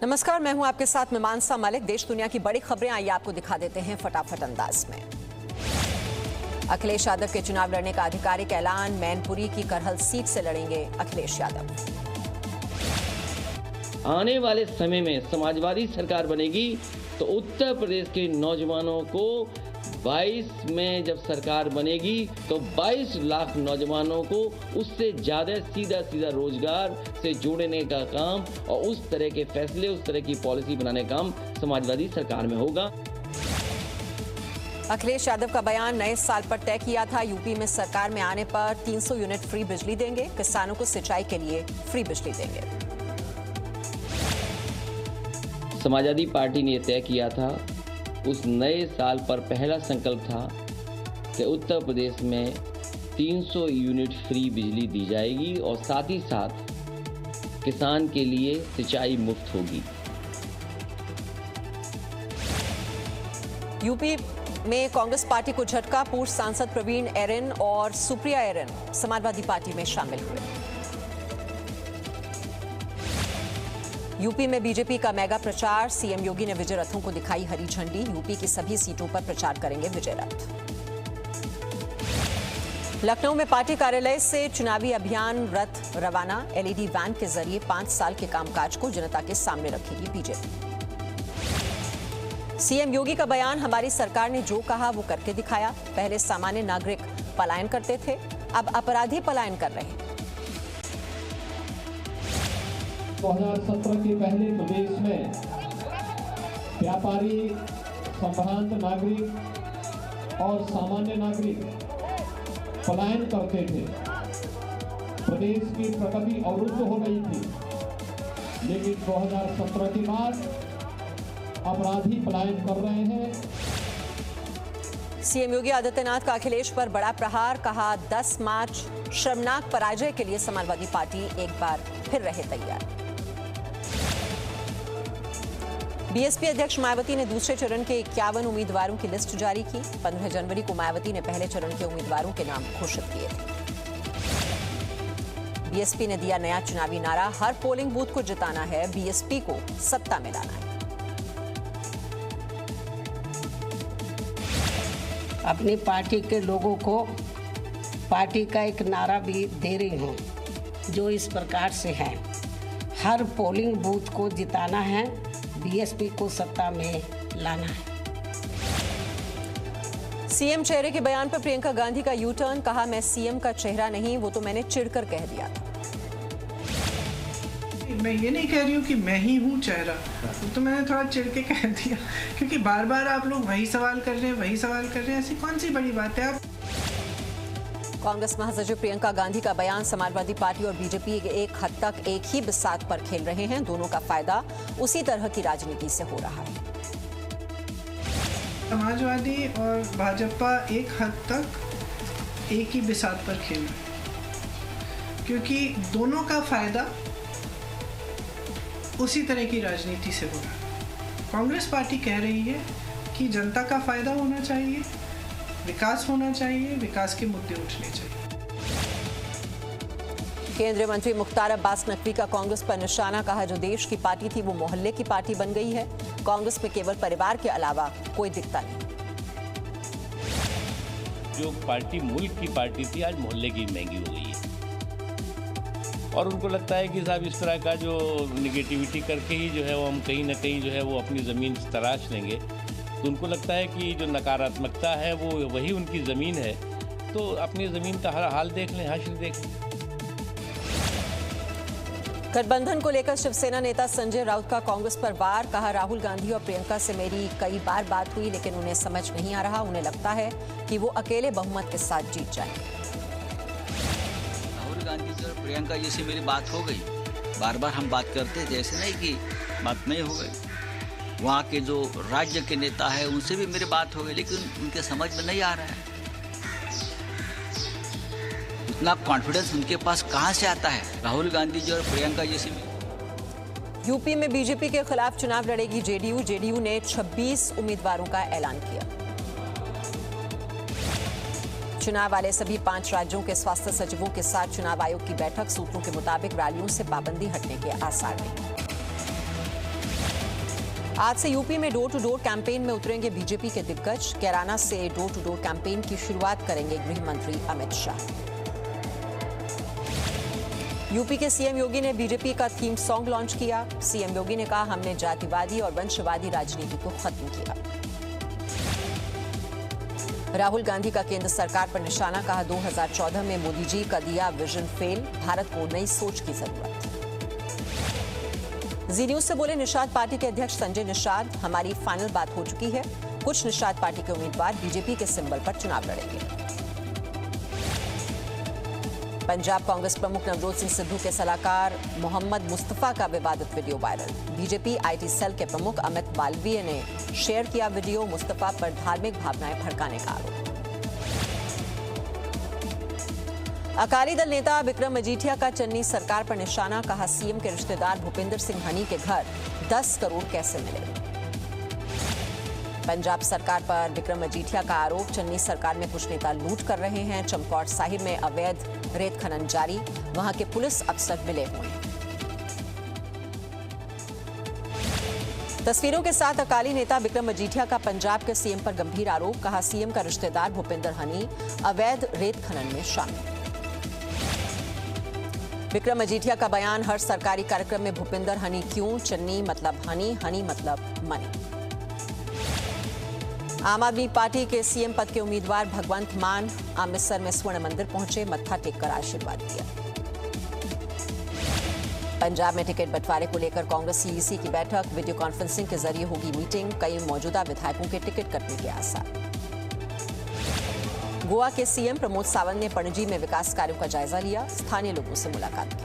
नमस्कार, मैं हूं आपके साथ मीमांसा मलिक। देश दुनिया की बड़ी खबरें आइए आपको दिखा देते हैं फटाफट अंदाज में। अखिलेश यादव के चुनाव लड़ने का आधिकारिक ऐलान। मैनपुरी की करहल सीट से लड़ेंगे अखिलेश यादव। आने वाले समय में समाजवादी सरकार बनेगी तो उत्तर प्रदेश के नौजवानों को 22 में जब सरकार बनेगी तो 22 लाख नौजवानों को उससे ज़्यादा सीधा रोजगार से जोड़ने का काम और उस तरह के फैसले, उस तरह की पॉलिसी बनाने का काम समाजवादी सरकार में होगा। अखिलेश यादव का बयान नए साल पर तय किया था। यूपी में सरकार में आने पर 300 यूनिट फ्री बिजली देंगे, किसानों को सिंचाई के लिए फ्री बिजली देंगे। समाजवादी पार्टी ने तय किया था, उस नए साल पर पहला संकल्प था कि उत्तर प्रदेश में 300 यूनिट फ्री बिजली दी जाएगी और साथ ही साथ किसान के लिए सिंचाई मुफ्त होगी। यूपी में कांग्रेस पार्टी को झटका। पूर्व सांसद प्रवीण एरन और सुप्रिया एरन समाजवादी पार्टी में शामिल हुए। यूपी में बीजेपी का मेगा प्रचार। सीएम योगी ने विजय रथों को दिखाई हरी झंडी। यूपी की सभी सीटों पर प्रचार करेंगे विजय रथ। लखनऊ में पार्टी कार्यालय से चुनावी अभियान रथ रवाना। एलईडी वैन के जरिए 5 साल के कामकाज को जनता के सामने रखेगी बीजेपी। सीएम योगी का बयान। हमारी सरकार ने जो कहा वो करके दिखाया। पहले सामान्य नागरिक पलायन करते थे, अब अपराधी पलायन कर रहे हैं। 2017 के पहले प्रदेश में व्यापारी, संभ्रांत नागरिक और सामान्य नागरिक पलायन करते थे। प्रदेश की प्रगति अवरुद्ध हो गई थी, लेकिन 2017 के बाद अपराधी पलायन कर रहे हैं। सीएम योगी आदित्यनाथ का अखिलेश पर बड़ा प्रहार। कहा 10 मार्च शर्मनाक पराजय के लिए समाजवादी पार्टी एक बार फिर रहे तैयार। बीएसपी अध्यक्ष मायावती ने दूसरे चरण के 51 उम्मीदवारों की लिस्ट जारी की। 15 जनवरी को मायावती ने पहले चरण के उम्मीदवारों के नाम घोषित किए थे। बीएसपी ने दिया नया चुनावी नारा। हर पोलिंग बूथ को जिताना है, बीएसपी को सत्ता में लाना है। अपनी पार्टी के लोगों को पार्टी का एक नारा भी दे रही हूँ, जो इस प्रकार से है। हर पोलिंग बूथ को जिताना है, बीएसपी को सत्ता में लाना है। सीएम चेहरे के बयान पर प्रियंका गांधी का यू टर्न। कहा मैं सीएम का चेहरा नहीं, वो तो मैंने चिढ़कर कह दिया था। मैं ये नहीं कह रही हूँ कि मैं ही हूँ चेहरा, तो मैंने थोड़ा चिढ़ के कह दिया, क्योंकि बार बार आप लोग वही सवाल कर रहे हैं, ऐसी कौन सी बड़ी बात है। आप कांग्रेस महासचिव प्रियंका गांधी का बयान। समाजवादी पार्टी और बीजेपी एक हद तक एक ही बिसात पर खेल रहे हैं। दोनों का फायदा उसी तरह की राजनीति से हो रहा है। समाजवादी और भाजपा एक हद तक एक ही बिसात पर खेल रहे हैं, क्योंकि दोनों का फायदा उसी तरह की राजनीति से हो रहा है। कांग्रेस पार्टी कह रही है कि जनता का फायदा होना चाहिए, विकास होना चाहिए, विकास के मुद्दे उठने चाहिए। केंद्रीय मंत्री मुख्तार अब्बास नकवी का कांग्रेस पर निशाना। कहा जो देश की पार्टी थी वो मोहल्ले की पार्टी बन गई है। कांग्रेस में केवल परिवार के अलावा कोई दिखता नहीं। जो पार्टी मुल्क की पार्टी थी आज मोहल्ले की महंगी हो गई है, और उनको लगता है कि साहब इस तरह का जो निगेटिविटी करके ही जो है वो हम कहीं ना कहीं जो है वो अपनी ज़मीन तराश लेंगे। तो उनको लगता है कि जो नकारात्मकता है वो वही उनकी ज़मीन है, तो अपनी ज़मीन का हर हाल देख लें, हाशिर देख लें। गठबंधन को लेकर शिवसेना नेता संजय राउत का कांग्रेस पर वार। कहा राहुल गांधी और प्रियंका से मेरी कई बार बात हुई, लेकिन उन्हें समझ नहीं आ रहा। उन्हें लगता है कि वो अकेले बहुमत के साथ जीत जाएंगे। राहुल गांधी और प्रियंका जी से मेरी बात हो गई, बार बार हम बात करते थे, ऐसे नहीं कि बात नहीं हो गई। वहाँ के जो राज्य के नेता है उनसे भी मेरी बात हो गई, लेकिन उनके समझ में नहीं आ रहा है। इतना कॉन्फिडेंस उनके पास कहाँ से आता है राहुल गांधी जी और प्रियंका जी से। यूपी में बीजेपी के खिलाफ चुनाव लड़ेगी जेडीयू। जेडीयू ने 26 उम्मीदवारों का ऐलान किया। चुनाव वाले सभी 5 राज्यों के स्वास्थ्य सचिवों के साथ चुनाव आयोग की बैठक। सूत्रों के मुताबिक रैलियों से पाबंदी हटने के आसार नहीं। आज से यूपी में डोर टू डोर कैंपेन में उतरेंगे बीजेपी के दिग्गज। कैराना से डोर टू डोर कैंपेन की शुरुआत करेंगे गृह मंत्री अमित शाह। यूपी के सीएम योगी ने बीजेपी का थीम सॉन्ग लॉन्च किया। सीएम योगी ने कहा, हमने जातिवादी और वंशवादी राजनीति को खत्म किया। राहुल गांधी का केंद्र सरकार पर निशाना, कहा 2014 में मोदी जी का दिया विजन फेल, भारत को नई सोच की जरूरत। जी न्यूज से बोले निषाद पार्टी के अध्यक्ष संजय निषाद, हमारी फाइनल बात हो चुकी है। कुछ निषाद पार्टी के उम्मीदवार बीजेपी के सिंबल पर चुनाव लड़ेंगे। पंजाब कांग्रेस प्रमुख नवजोत सिंह सिद्धू के सलाहकार मोहम्मद मुस्तफा का विवादित video viral. BJP IT cell के प्रमुख अमित मालवीय ने शेयर किया वीडियो। मुस्तफा पर धार्मिक भावनाएं भड़काने का आरोप। अकाली दल नेता विक्रम मजीठिया का चन्नी सरकार पर निशाना, कहा सीएम के रिश्तेदार भूपेंद्र सिंह हनी के घर 10 करोड़ कैसे मिले। पंजाब सरकार पर विक्रम मजीठिया का आरोप, चन्नी सरकार में कुछ नेता लूट कर रहे हैं। चमकौर साहिब में अवैध रेत खनन जारी, वहां के पुलिस अफसर मिले हुए हैं। तस्वीरों के साथ अकाली नेता विक्रम मजीठिया का पंजाब के सीएम पर गंभीर आरोप, कहा सीएम का रिश्तेदार भूपेंद्र हनी अवैध रेत खनन में शामिल। विक्रम मजीठिया का बयान, हर सरकारी कार्यक्रम में भूपेंद्र हनी क्यों, चन्नी मतलब हनी, हनी मतलब मनी। आम आदमी पार्टी के सीएम पद के उम्मीदवार भगवंत मान अमृतसर में स्वर्ण मंदिर पहुंचे, मत्था टेककर आशीर्वाद दिया। पंजाब में टिकट बंटवारे को लेकर कांग्रेस सीईसी की बैठक, वीडियो कॉन्फ्रेंसिंग के जरिए होगी मीटिंग। कई मौजूदा विधायकों के टिकट कटने के आसार। गोवा के सीएम प्रमोद सावंत ने पणजी में विकास कार्यों का जायजा लिया, स्थानीय लोगों से मुलाकात की।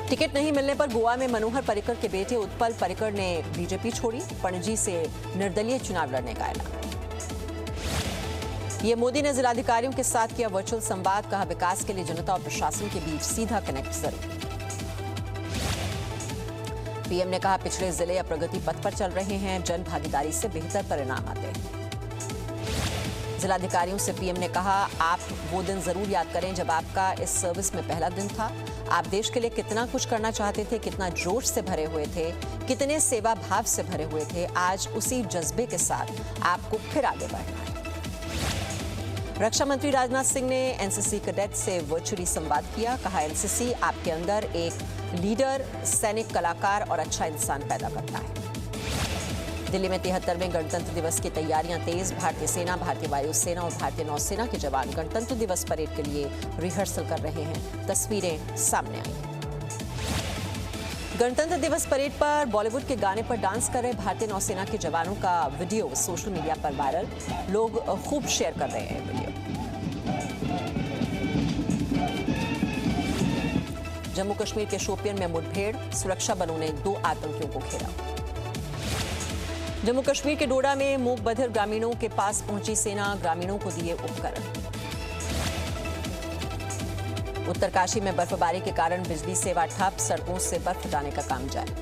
टिकट नहीं मिलने पर गोवा में मनोहर पर्रिकर के बेटे उत्पल पर्रिकर ने बीजेपी छोड़ी, पणजी से निर्दलीय चुनाव लड़ने का ऐलान। पीएम मोदी ने जिलाधिकारियों के साथ किया वर्चुअल संवाद, कहा विकास के लिए जनता और प्रशासन के बीच सीधा कनेक्ट जरूरी। पीएम ने कहा पिछड़े जिले अब प्रगति पथ पर चल रहे हैं, जन भागीदारी से बेहतर परिणाम आते हैं। जिलाधिकारियों से पीएम ने कहा, आप वो दिन जरूर याद करें जब आपका इस सर्विस में पहला दिन था। आप देश के लिए कितना कुछ करना चाहते थे, कितना जोश से भरे हुए थे, कितने सेवा भाव से भरे हुए थे। आज उसी जज्बे के साथ आपको फिर आगे बढ़ना है। रक्षा मंत्री राजनाथ सिंह ने एनसीसी कैडेट से वर्चुअली संवाद किया, कहा एनसीसी आपके अंदर एक लीडर, सैनिक, कलाकार और अच्छा इंसान पैदा करता है। दिल्ली में 73वें गणतंत्र दिवस की तैयारियां तेज। भारतीय सेना, भारतीय वायुसेना और भारतीय नौसेना के जवान गणतंत्र दिवस परेड के लिए रिहर्सल कर रहे हैं। तस्वीरें सामने आई। गणतंत्र दिवस परेड पर बॉलीवुड के गाने पर डांस कर रहे भारतीय नौसेना के जवानों का वीडियो सोशल मीडिया पर वायरल। लोग खूब शेयर कर रहे हैं वीडियो। जम्मू कश्मीर के शोपियन में मुठभेड़, सुरक्षा बलों ने 2 आतंकियों को घेरा। जम्मू कश्मीर के डोडा में मूक बधिर ग्रामीणों के पास पहुंची सेना, ग्रामीणों को दिए उपकरण। उत्तरकाशी में बर्फबारी के कारण बिजली सेवा ठप, सड़कों से बर्फ हटाने का काम जारी।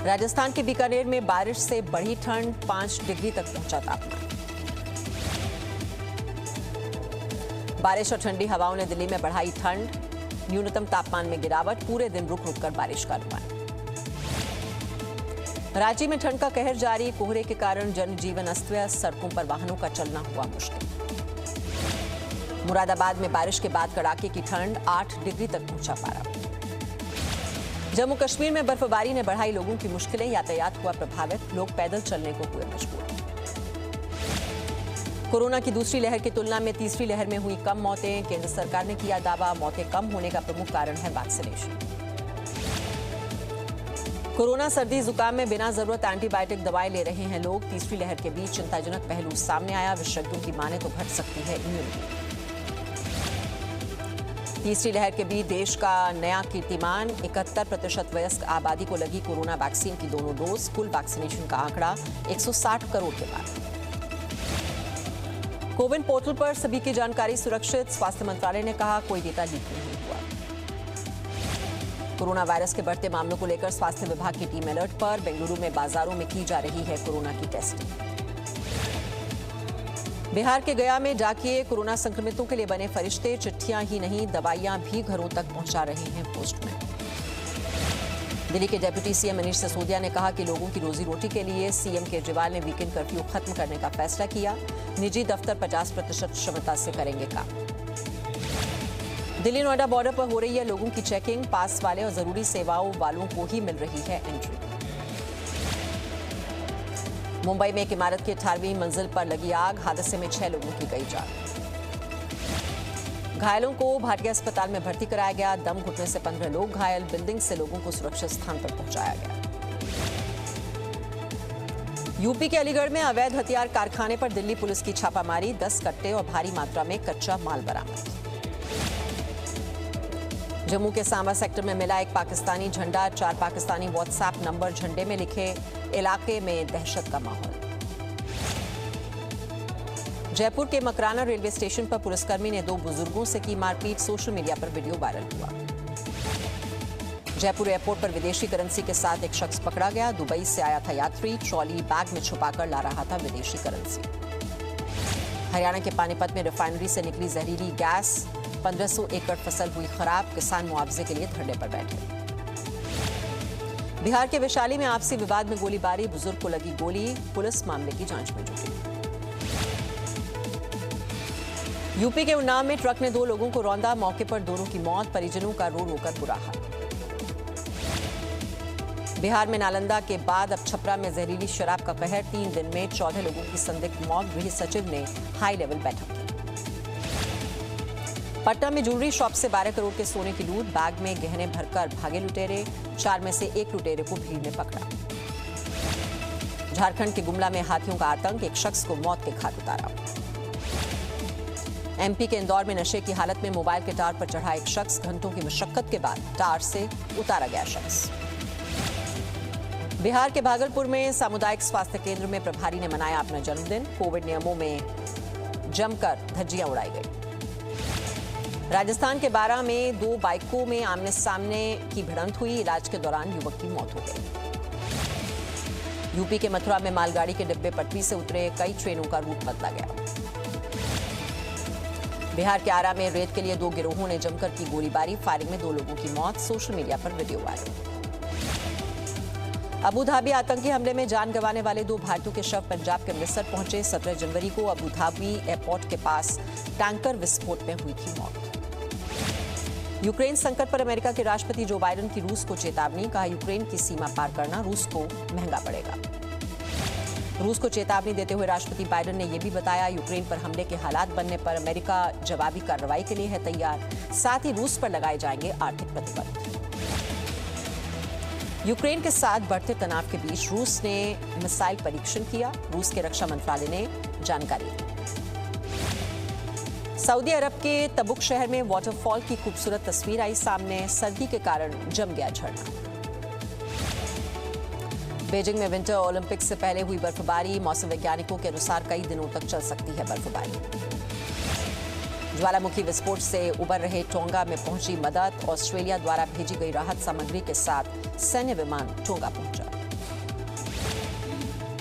राजस्थान के बीकानेर में बारिश से बढ़ी ठंड, 5 डिग्री तक पहुंचा तापमान। बारिश और ठंडी हवाओं ने दिल्ली में बढ़ाई ठंड, न्यूनतम तापमान में गिरावट, पूरे दिन रुक रुक कर बारिश का अनुमान। रांची में ठंड का कहर जारी, कोहरे के कारण जनजीवन अस्त व्यस्त, सड़कों पर वाहनों का चलना हुआ मुश्किल। मुरादाबाद में बारिश के बाद कड़ाके की ठंड, 8 डिग्री तक पहुंचा पारा। जम्मू कश्मीर में बर्फबारी ने बढ़ाई लोगों की मुश्किलें, यातायात हुआ प्रभावित, लोग पैदल चलने को हुए मजबूर। कोरोना की दूसरी लहर की तुलना में तीसरी लहर में हुई कम मौतें, केंद्र सरकार ने किया दावा, मौतें कम होने का प्रमुख कारण है वैक्सीनेशन। कोरोना, सर्दी, जुकाम में बिना जरूरत एंटीबायोटिक दवाएं ले रहे हैं लोग। तीसरी लहर के बीच चिंताजनक पहलू सामने आया, विशेषज्ञों की माने तो घट सकती है इम्यूनिटी। तीसरी लहर के बीच देश का नया कीर्तिमान, 71% वयस्क आबादी को लगी कोरोना वैक्सीन की दोनों डोज। कुल वैक्सीनेशन का आंकड़ा 160 करोड़ के पार। कोविन पोर्टल पर सभी की जानकारी सुरक्षित, स्वास्थ्य मंत्रालय ने कहा कोई डेटा लीक नहीं हुआ। कोरोना वायरस के बढ़ते मामलों को लेकर स्वास्थ्य विभाग की टीम अलर्ट पर, बेंगलुरु में बाजारों में की जा रही है कोरोना की टेस्टिंग। बिहार के गया में डाकिये कोरोना संक्रमितों के लिए बने फरिश्ते, चिट्ठियां ही नहीं दवाइयां भी घरों तक पहुंचा रहे हैं पोस्टमैन। दिल्ली के डिप्टी सीएम मनीष सिसोदिया ने कहा कि लोगों की रोजी रोटी के लिए सीएम केजरीवाल ने वीकेंड कर्फ्यू खत्म करने का फैसला किया। निजी दफ्तर 50% क्षमता से करेंगे काम। दिल्ली नोएडा बॉर्डर पर हो रही है लोगों की चेकिंग। पास वाले और जरूरी सेवाओं वालों को ही मिल रही है एंट्री। मुंबई में एक इमारत की 18वीं मंजिल पर लगी आग। हादसे में 6 लोगों की गई जान। घायलों को भाटिया अस्पताल में भर्ती कराया गया। दम घुटने से 15 लोग घायल। बिल्डिंग से लोगों को सुरक्षित स्थान पर पहुंचाया गया। यूपी के अलीगढ़ में अवैध हथियार कारखाने पर दिल्ली पुलिस की छापामारी। 10 कट्टे और भारी मात्रा में कच्चा माल बरामद। जम्मू के सांबा सेक्टर में मिला एक पाकिस्तानी झंडा। 4 पाकिस्तानी व्हाट्सएप नंबर झंडे में लिखे। इलाके में दहशत का माहौल। जयपुर के मकराना रेलवे स्टेशन पर पुलिसकर्मी ने 2 बुजुर्गों से की मारपीट। सोशल मीडिया पर वीडियो वायरल हुआ। जयपुर एयरपोर्ट पर विदेशी करेंसी के साथ एक शख्स पकड़ा गया। दुबई से आया था यात्री। ट्रॉली बैग में छुपाकर ला रहा था विदेशी करेंसी। हरियाणा के पानीपत में रिफाइनरी से निकली जहरीली गैस। 1500 एकड़ फसल हुई खराब। किसान मुआवजे के लिए धरने पर बैठे। बिहार के वैशाली में आपसी विवाद में गोलीबारी। बुजुर्ग को लगी गोली। पुलिस मामले की जांच में जुटी। यूपी के उन्नाव में ट्रक ने 2 लोगों को रौंदा। मौके पर दोनों की मौत। परिजनों का रो रोकर बुरा हाल। बिहार में नालंदा के बाद अब छपरा में जहरीली शराब का कहर। 3 दिन में 14 लोगों की संदिग्ध मौत। गृह सचिव ने हाई लेवल बैठक की। पटना में ज्वेलरी शॉप से 12 करोड़ के सोने की लूट। बैग में गहने भरकर भागे लुटेरे। 4 में से 1 लुटेरे को भीड़ ने पकड़ा। झारखंड के गुमला में हाथियों का आतंक। एक शख्स को मौत के घाट उतारा। एमपी के इंदौर में नशे की हालत में मोबाइल के टावर पर चढ़ा एक शख्स। घंटों की मशक्कत के बाद टावर से उतारा गया शख्स। बिहार के भागलपुर में सामुदायिक स्वास्थ्य केंद्र में प्रभारी ने मनाया अपना जन्मदिन। कोविड नियमों में जमकर धज्जियां उड़ाई गई। राजस्थान के बारां में 2 बाइकों में आमने सामने की भिड़ंत हुई। इलाज के दौरान युवक की मौत हो गई। यूपी के मथुरा में मालगाड़ी के डिब्बे पटरी से उतरे। कई ट्रेनों का रूट बदला गया। बिहार के आरा में रेत के लिए 2 गिरोहों ने जमकर की गोलीबारी। फायरिंग में 2 लोगों की मौत। सोशल मीडिया पर वीडियो वायरल। अबू धाबी आतंकी हमले में जान गंवाने वाले 2 भारतीयों के शव पंजाब के अमृतसर पहुंचे। 17 जनवरी को अबू धाबी एयरपोर्ट के पास टैंकर विस्फोट में हुई थी मौत। यूक्रेन संकट पर अमेरिका के राष्ट्रपति जो बाइडेन की रूस को चेतावनी। कहा यूक्रेन की सीमा पार करना रूस को महंगा पड़ेगा। रूस को चेतावनी देते हुए राष्ट्रपति बाइडेन ने यह भी बताया यूक्रेन पर हमले के हालात बनने पर अमेरिका जवाबी कार्रवाई के लिए है तैयार। साथ ही रूस पर लगाए जाएंगे आर्थिक प्रतिबंध। यूक्रेन के साथ बढ़ते तनाव के बीच रूस ने मिसाइल परीक्षण किया। रूस के रक्षा मंत्रालय ने जानकारी दी। सऊदी अरब के तबुक शहर में वाटरफॉल की खूबसूरत तस्वीर आई सामने। सर्दी के कारण जम गया झरना। बीजिंग में विंटर ओलंपिक्स से पहले हुई बर्फबारी। मौसम वैज्ञानिकों के अनुसार कई दिनों तक चल सकती है बर्फबारी। ज्वालामुखी विस्फोट से उबर रहे टोंगा में पहुंची मदद। ऑस्ट्रेलिया द्वारा भेजी गई राहत सामग्री के साथ सैन्य विमान टोंगा पहुंचा।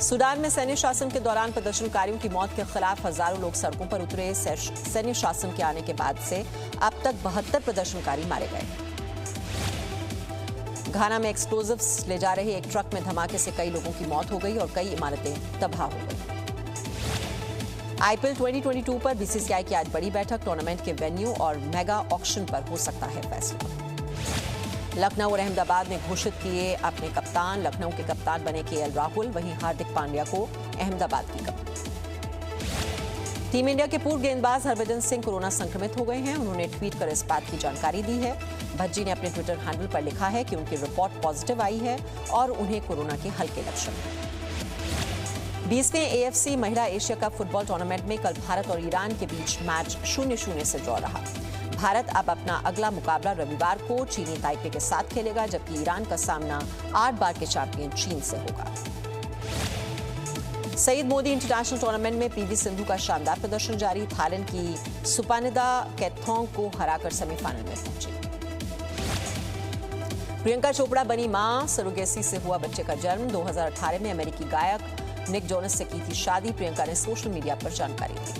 सूडान में सैन्य शासन के दौरान प्रदर्शनकारियों की मौत के खिलाफ हजारों लोग सड़कों पर उतरे। सैन्य शासन के आने के बाद से अब तक 72 प्रदर्शनकारी मारे गए। घाना में एक्सप्लोजिव्स ले जा रहे एक ट्रक में धमाके से कई लोगों की मौत हो गई और कई इमारतें तबाह हो गई। आईपीएल 2022 पर बीसीसीआई की आज बड़ी बैठक। टूर्नामेंट के वेन्यू और मेगा ऑक्शन पर हो सकता है फैसला। लखनऊ और अहमदाबाद ने घोषित किए अपने कप्तान। लखनऊ के कप्तान बने केएल राहुल। वहीं हार्दिक पांड्या को अहमदाबाद की कप्तान। टीम इंडिया के पूर्व गेंदबाज हरभजन सिंह कोरोना संक्रमित हो गए हैं। उन्होंने ट्वीट कर इस बात की जानकारी दी है। भज्जी ने अपने ट्विटर हैंडल पर लिखा है कि उनकी रिपोर्ट पॉजिटिव आई है और उन्हें कोरोना के हल्के लक्षण हैं। 20वें AFC महिला एशिया कप फुटबॉल टूर्नामेंट में कल भारत और ईरान के बीच मैच 0-0 से ड्रॉ रहा। भारत अब अपना अगला मुकाबला रविवार को चीनी ताइपे के साथ खेलेगा, जबकि ईरान का सामना 8 बार के चैंपियन चीन से होगा। सईद मोदी इंटरनेशनल टूर्नामेंट में पीवी सिंधु का शानदार प्रदर्शन जारी। थाईलैंड की सुपानिदा कैथोंग को हराकर सेमीफाइनल में पहुंची। प्रियंका चोपड़ा बनी मां। सरोगेसी से हुआ बच्चे का जन्म। 2018 में अमेरिकी गायक निक जोनस से की थी शादी। प्रियंका ने सोशल मीडिया पर जानकारी दी।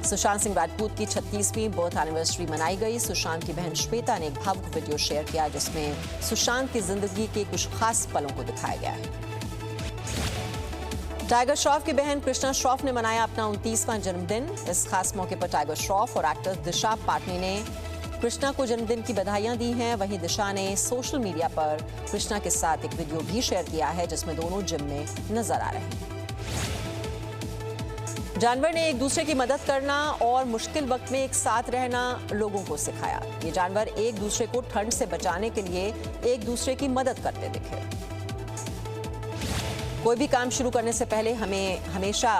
सुशांत सिंह राजपूत की 36वीं बर्थ एनिवर्सरी मनाई गई। सुशांत की बहन श्वेता ने एक भावुक वीडियो शेयर किया जिसमें सुशांत की जिंदगी के कुछ खास पलों को दिखाया गया है। टाइगर श्रॉफ की बहन कृष्णा श्रॉफ ने मनाया अपना 29वां जन्मदिन। इस खास मौके पर टाइगर श्रॉफ और एक्टर दिशा पाटनी ने कृष्णा को जन्मदिन की बधाइयां दी हैं। वहीं दिशा ने सोशल मीडिया पर कृष्णा के साथ एक वीडियो भी शेयर किया है जिसमें दोनों जिम में नजर आ रहे हैं। जानवर ने एक दूसरे की मदद करना और मुश्किल वक्त में एक साथ रहना लोगों को सिखाया। ये जानवर एक दूसरे को ठंड से बचाने के लिए एक दूसरे की मदद करते दिखे। कोई भी काम शुरू करने से पहले हमें हमेशा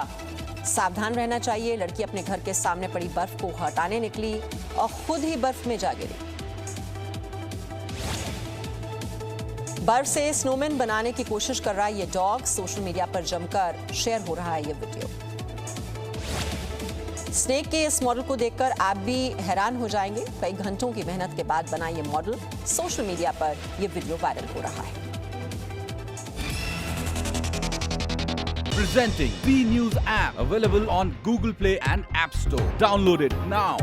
सावधान रहना चाहिए। लड़की अपने घर के सामने पड़ी बर्फ को हटाने निकली और खुद ही बर्फ में जा गिरी। बर्फ से स्नोमैन बनाने की कोशिश कर रहा है ये डॉग। सोशल मीडिया पर जमकर शेयर हो रहा है ये वीडियो। स्नेक के इस मॉडल को देखकर आप भी हैरान हो जाएंगे। कई घंटों की मेहनत के बाद बना ये मॉडल सोशल मीडिया पर ये वीडियो वायरल हो रहा है। Presenting B News app available on Google Play and App Store. Download it now.